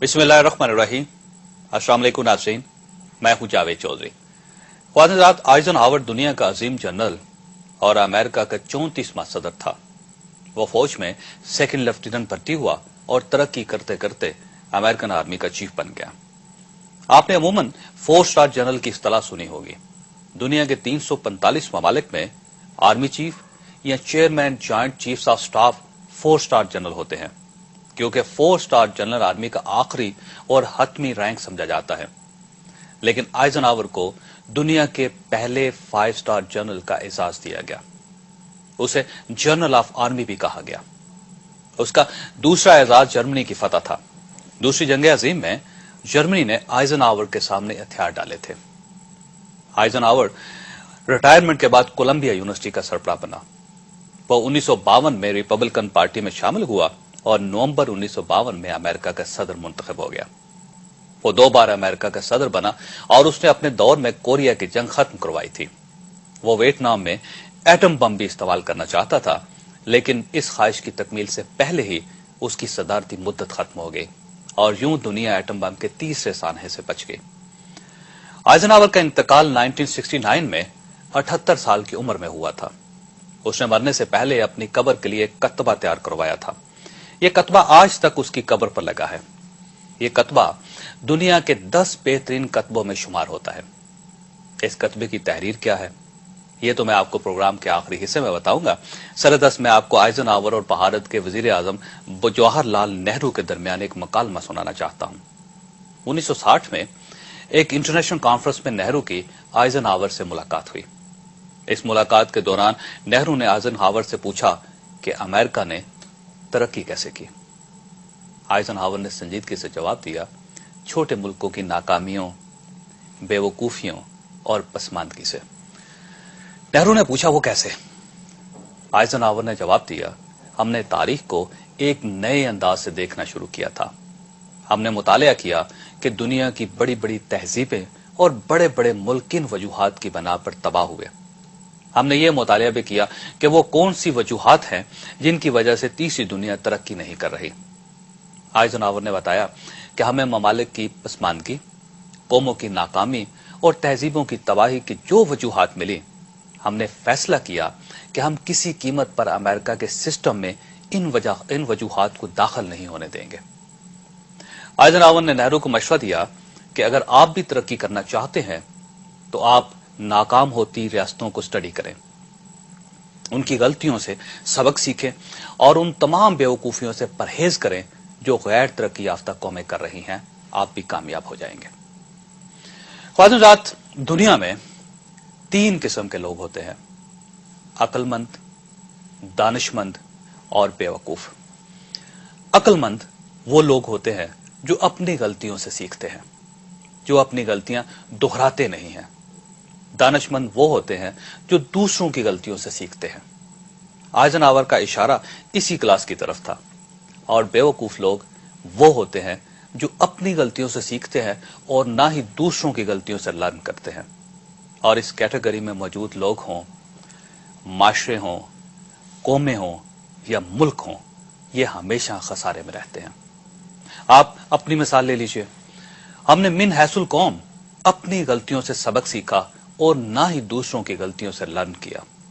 बिस्मिल्लाहिर्रहमानिर्रहीम। अस्सलाम वालेकुम नाज़रीन, मैं हूं जावेद चौधरी। ख्वाजात आइजनहावर दुनिया का अजीम जनरल और अमेरिका का 34वां सदर था। वो फौज में सेकंड लेफ्टिनेंट भर्ती हुआ और तरक्की करते करते अमेरिकन आर्मी का चीफ बन गया। आपने अमूमन 4 स्टार जनरल की इस्तेलाह सुनी होगी। दुनिया के 345 ममालिक में आर्मी चीफ या chairman joint chiefs of staff 4 star general होते हैं, क्योंकि 4 स्टार जनरल आर्मी का आखिरी और हतमी रैंक समझा जाता है। लेकिन आइजनहावर को दुनिया के पहले 5 स्टार जनरल का एजाज दिया गया। उसे जनरल ऑफ आर्मी भी कहा गया। उसका दूसरा एजाज जर्मनी की फतह था। दूसरी जंग अजीम में जर्मनी ने आइजनहावर के सामने हथियार डाले थे। आइजनहावर रिटायरमेंट के बाद कोलंबिया यूनिवर्सिटी का सरबराह बना। वो 1952 में रिपब्लिकन पार्टी में शामिल हुआ और नवंबर 1952 में अमेरिका का सदर मुंतखब हो गया। वो 2 बार अमेरिका का सदर बना और उसने अपने दौर में कोरिया की जंग खत्म करवाई थी। वो वियतनाम में एटम बम भी इस्तेमाल करना चाहता था, लेकिन इस ख्वाहिश की तकमील से पहले ही उसकी सदारती मुद्दत खत्म हो गई और यूं दुनिया एटम बम के तीसरे सानहे से बच गई। आइजनहावर का इंतकाल 1969 में 78 साल की उम्र में हुआ था। उसने मरने से पहले अपनी कब्र के लिए एक कतबा तैयार करवाया था। यह कतबा आज तक उसकी कब्र पर लगा है। यह कतबा दुनिया के 10 बेहतरीन कतबों में शुमार होता है। इस कतबे की तहरीर क्या है, यह तो मैं आपको प्रोग्राम के आखिरी हिस्से में बताऊंगा। सरदस में आपको आइजनहावर और भारत के वजीर आजम जवाहरलाल नेहरू के दरमियान एक मकालमा सुनाना चाहता हूं। 1960 में एक इंटरनेशनल कॉन्फ्रेंस में नेहरू की आइजनहावर से मुलाकात हुई। इस मुलाकात के दौरान नेहरू ने आइजनहावर से पूछा कि अमेरिका ने तरक्की कैसे की। आइजनहावर ने संजीदगी से जवाब दिया, छोटे मुल्कों की नाकामियों, बेवकूफियों और पसमानदगी से। नेहरू ने पूछा, वो कैसे? आइजनहावर ने जवाब दिया, हमने तारीख को एक नए अंदाज से देखना शुरू किया था। हमने मुतालिया किया कि दुनिया की बड़ी बड़ी तहजीबें और बड़े बड़े मुल्क किन वजूहात की बना पर तबाह हुए। हमने ये मुतालिया भी किया कि वो कौन सी वजूहात हैं जिनकी वजह से तीसरी दुनिया तरक्की नहीं कर रही। आइजनहावर ने बताया कि हमें ममालिक की पसमानदगी, कौमों की नाकामी और तहजीबों की तबाही की जो वजूहात मिली, हमने फैसला किया कि हम किसी कीमत पर अमेरिका के सिस्टम में इन वजूहात को दाखिल नहीं होने देंगे। आइजनहावर ने नेहरू को मशवरा दिया कि अगर आप भी तरक्की करना चाहते हैं तो आप नाकाम होती रियासतों को स्टडी करें, उनकी गलतियों से सबक सीखें और उन तमाम बेवकूफियों से परहेज करें जो गैर तरक्की याफ्ता कौमें कर रही हैं। आप भी कामयाब हो जाएंगे। ख्वाजात, दुनिया में 3 किस्म के लोग होते हैं, अक्लमंद, दानिशमंद और बेवकूफ। अक्लमंद वो लोग होते हैं जो अपनी गलतियों से सीखते हैं, जो अपनी गलतियां दोहराते नहीं हैं। दानिशमंद वो होते हैं जो दूसरों की गलतियों से सीखते हैं। आइजनहावर का इशारा इसी क्लास की तरफ था। और बेवकूफ लोग वो होते हैं जो अपनी गलतियों से सीखते हैं और ना ही दूसरों की गलतियों से लर्न करते हैं। और इस कैटेगरी में मौजूद लोग हों, माशरे हों, कौमें हों या मुल्क हों, ये हमेशा खसारे में रहते हैं। आप अपनी मिसाल ले लीजिए। हमने मिन हैसुल कौम अपनी गलतियों से सबक सीखा और ना ही दूसरों की गलतियों से लर्न किया।